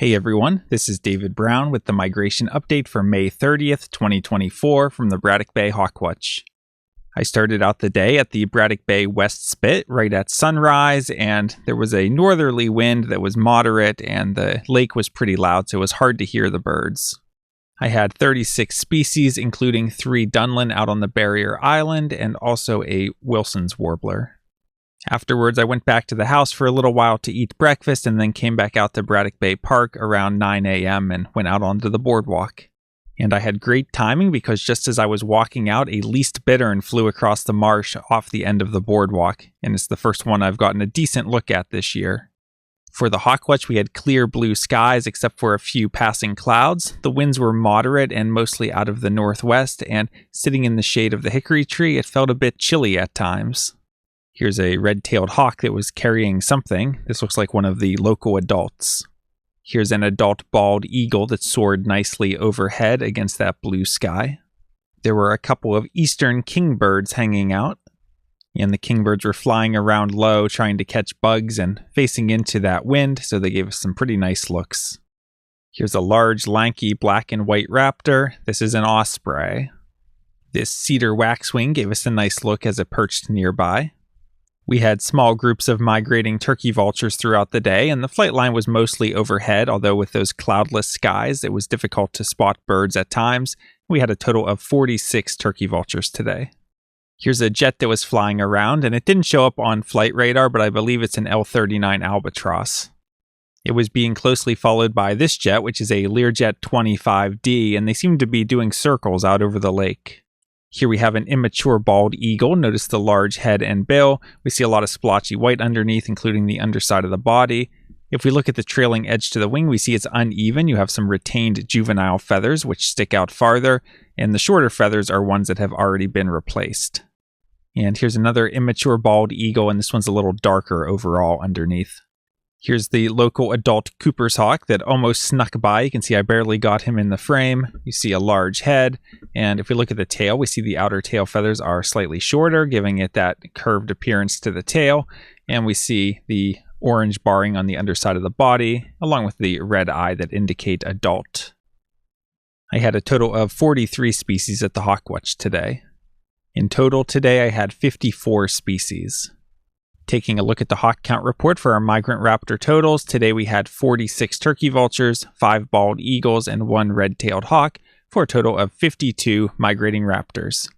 Hey everyone, this is David Brown with the migration update for May 30th, 2024 from the Braddock Bay Hawk Watch. I started out the day at the Braddock Bay West Spit right at sunrise, and there was a northerly wind that was moderate and the lake was pretty loud, so it was hard to hear the birds. I had 36 species, including 3 Dunlin out on the barrier island and also a Wilson's warbler. Afterwards, I went back to the house for a little while to eat breakfast and then came back out to Braddock Bay Park around 9 a.m. and went out onto the boardwalk. And I had great timing because just as I was walking out, a least bittern flew across the marsh off the end of the boardwalk, and it's the first one I've gotten a decent look at this year. For the Hawk Watch, we had clear blue skies except for a few passing clouds. The winds were moderate and mostly out of the northwest, and sitting in the shade of the hickory tree, it felt a bit chilly at times. Here's a red-tailed hawk that was carrying something. This looks like one of the local adults. Here's an adult bald eagle that soared nicely overhead against that blue sky. There were a couple of eastern kingbirds hanging out, and the kingbirds were flying around low trying to catch bugs and facing into that wind, so they gave us some pretty nice looks. Here's a large, lanky black and white raptor. This is an osprey. This cedar waxwing gave us a nice look as it perched nearby. We had small groups of migrating turkey vultures throughout the day, and the flight line was mostly overhead, although with those cloudless skies, it was difficult to spot birds at times. We had a total of 46 turkey vultures today. Here's a jet that was flying around, and it didn't show up on flight radar, but I believe it's an L-39 Albatross. It was being closely followed by this jet, which is a Learjet 25D, and they seem to be doing circles out over the lake. Here we have an immature bald eagle. Notice the large head and bill. We see a lot of splotchy white underneath, including the underside of the body. If we look at the trailing edge to the wing, we see it's uneven. You have some retained juvenile feathers, which stick out farther, and the shorter feathers are ones that have already been replaced. And here's another immature bald eagle, and this one's a little darker overall underneath. Here's the local adult Cooper's hawk that almost snuck by. You can see I barely got him in the frame. You see a large head, and if we look at the tail, we see the outer tail feathers are slightly shorter, giving it that curved appearance to the tail, and we see the orange barring on the underside of the body, along with the red eye that indicate adult. I had a total of 43 species at the Hawk Watch today. In total today, I had 54 species. Taking a look at the hawk count report for our migrant raptor totals, today we had 46 turkey vultures, 5 bald eagles, and 1 red-tailed hawk, for a total of 52 migrating raptors.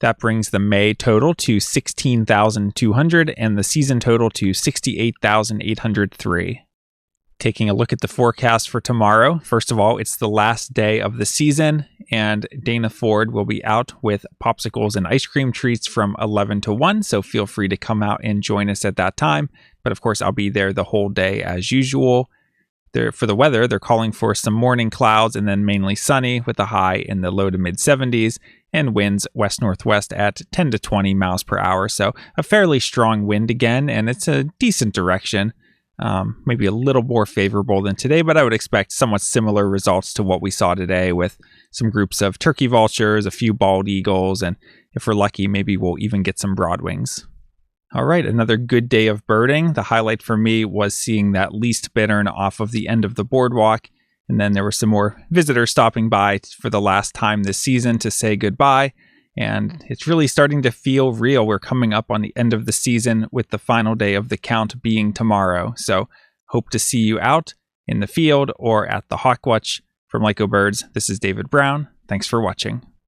That brings the May total to 16,200 and the season total to 68,803. Taking a look at the forecast for tomorrow, first of all, it's the last day of the season, and Dana Ford will be out with popsicles and ice cream treats from 11 to 1, so feel free to come out and join us at that time. But of course, I'll be there the whole day as usual. For the weather, they're calling for some morning clouds and then mainly sunny with a high in the low to mid 70s and winds west-northwest at 10 to 20 miles per hour. So a fairly strong wind again, and it's a decent direction. Maybe a little more favorable than today, but I would expect somewhat similar results to what we saw today with some groups of turkey vultures, a few bald eagles, and if we're lucky, maybe we'll even get some broadwings. All right, another good day of birding. The highlight for me was seeing that least bittern off of the end of the boardwalk, and then there were some more visitors stopping by for the last time this season to say goodbye. And it's really starting to feel real. We're coming up on the end of the season with the final day of the count being tomorrow. So hope to see you out in the field or at the Hawk Watch. From Lyco Birds, this is David Brown. Thanks for watching.